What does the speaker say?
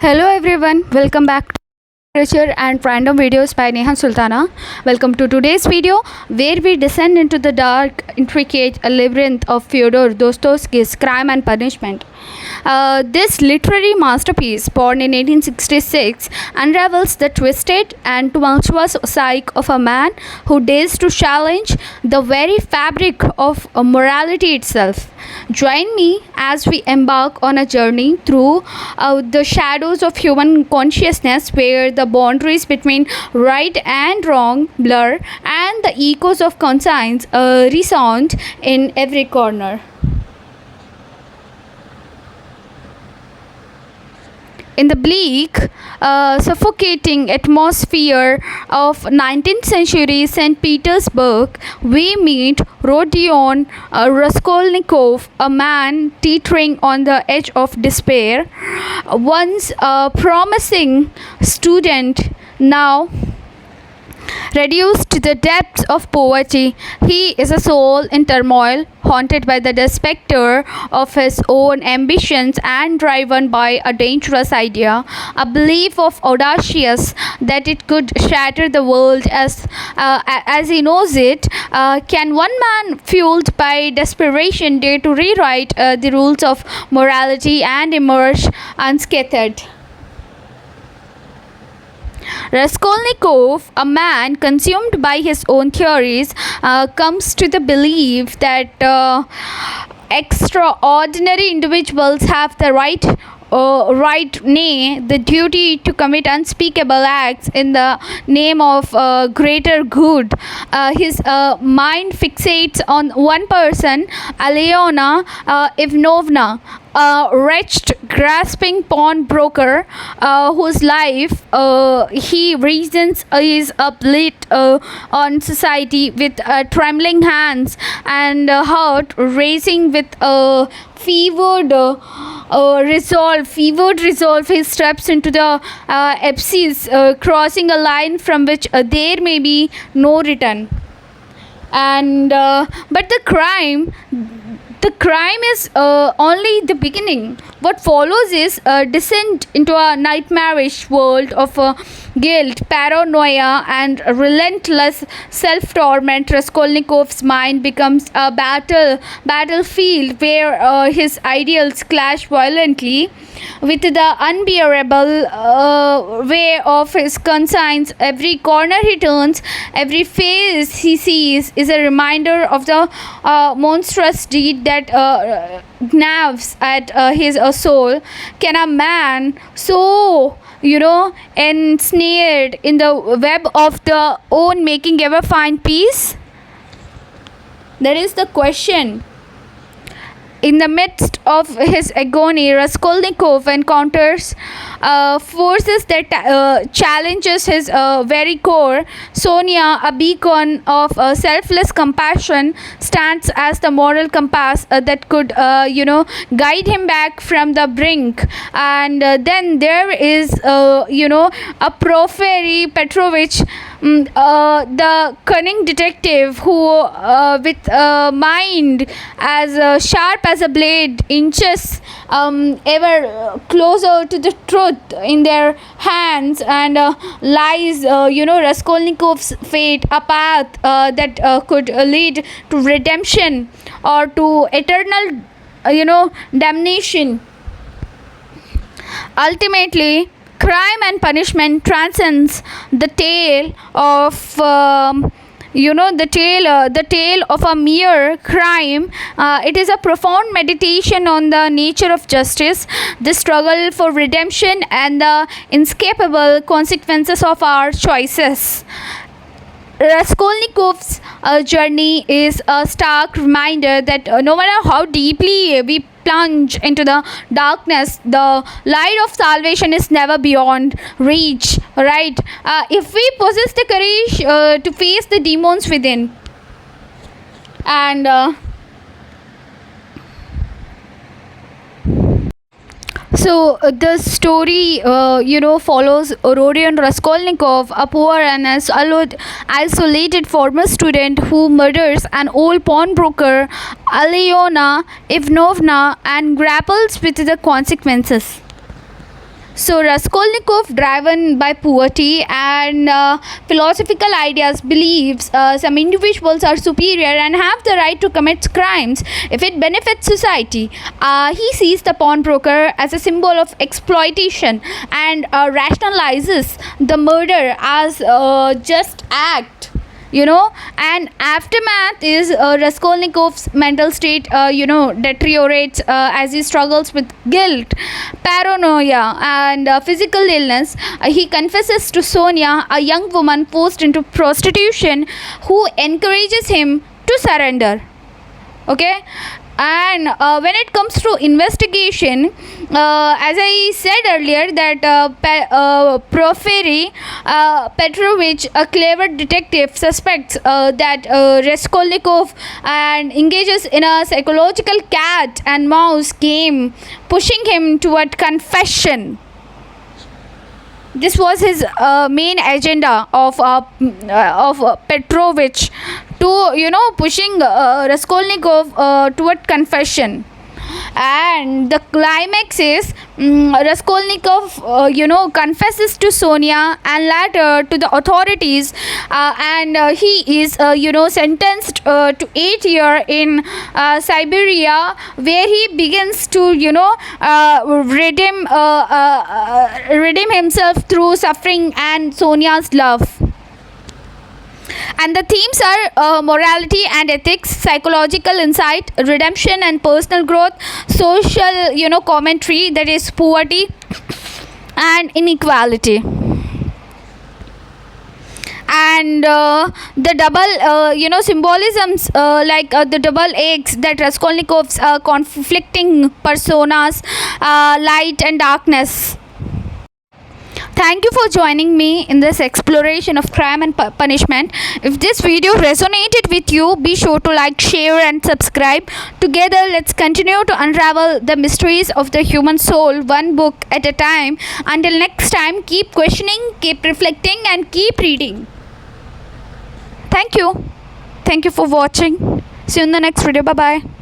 Hello everyone, welcome back to Literature and Random Videos by Neha Sultana. Welcome to today's video where we descend into the dark, intricate labyrinth of Fyodor Dostoevsky's Crime and Punishment. This literary masterpiece, born in 1866, unravels the twisted and tumultuous psyche of a man who dares to challenge the very fabric of morality itself. Join me as we embark on a journey through the shadows of human consciousness, where the boundaries between right and wrong blur and the echoes of conscience resound in every corner. In the bleak, suffocating atmosphere of 19th century St. Petersburg, we meet Rodion Raskolnikov, a man teetering on the edge of despair. Once a promising student, now reduced to the depths of poverty, he is a soul in turmoil, haunted by the spectre of his own ambitions and driven by a dangerous idea, a belief of audacious that it could shatter the world as he knows it. Can one man, fueled by desperation, dare to rewrite the rules of morality and emerge unscathed? Raskolnikov, a man consumed by his own theories, comes to the belief that extraordinary individuals have the nay, the duty to commit unspeakable acts in the name of greater good. His mind fixates on one person, Alyona Ivanovna, a wretched, grasping pawnbroker whose life he reasons is uplit on society with trembling hands and heart racing with fevered resolve. He steps into the abyss, crossing a line from which there may be no return. And but the crime is only the beginning. What follows is a descent into a nightmarish world of guilt, paranoia, and relentless self-torment. Raskolnikov's mind becomes a battlefield where his ideals clash violently with the unbearable way of his conscience. Every corner he turns, every face he sees is a reminder of the monstrous deed that gnaws at his soul. Can a man so ensnared in the web of the own making ever find peace? That is the question. In the midst of his agony, Raskolnikov encounters forces that challenges his very core. Sonia, a beacon of selfless compassion, stands as the moral compass that could, guide him back from the brink. And then there is, a Porfiry Petrovich, the cunning detective who, with a mind as sharp as a blade, inches ever closer to the truth in their hands, and lies, Raskolnikov's fate, a path that could lead to redemption or to eternal, damnation. Ultimately, Crime and Punishment transcends the tale of the tale of a mere crime. It is a profound meditation on the nature of justice, the struggle for redemption, and the inescapable consequences of our choices. Raskolnikov's journey is a stark reminder that no matter how deeply we plunge into the darkness, the light of salvation is never beyond reach, right? If we possess the courage to face the demons within. And So the story, follows Rodion Raskolnikov, a poor and isolated former student who murders an old pawnbroker, Alyona Ivanovna, and grapples with the consequences. So Raskolnikov, driven by poverty and philosophical ideas, believes some individuals are superior and have the right to commit crimes if it benefits society. He sees the pawnbroker as a symbol of exploitation and rationalizes the murder as a just act. And aftermath is Raskolnikov's mental state deteriorates as he struggles with guilt, paranoia and physical illness. He confesses to Sonia, a young woman forced into prostitution, who encourages him to surrender. Okay. And when it comes to investigation, as I said earlier, that Porfiry Petrovich, a clever detective, suspects that Raskolnikov and engages in a psychological cat and mouse game, pushing him toward confession. This was his main agenda of Petrovich, to pushing Raskolnikov toward confession. And the climax is Raskolnikov confesses to Sonia and later to the authorities, and he is sentenced to 8 years in Siberia, where he begins to redeem himself through suffering and Sonia's love. And the themes are morality and ethics, psychological insight, redemption and personal growth, social commentary, that is poverty and inequality. And the double symbolisms, like the double eggs, that Raskolnikov's conflicting personas, light and darkness. Thank you for joining me in this exploration of crime and punishment. If this video resonated with you, be sure to like, share and subscribe. Together, let's continue to unravel the mysteries of the human soul, one book at a time. Until next time, keep questioning, keep reflecting and keep reading. Thank you. Thank you for watching. See you in the next video. Bye-bye.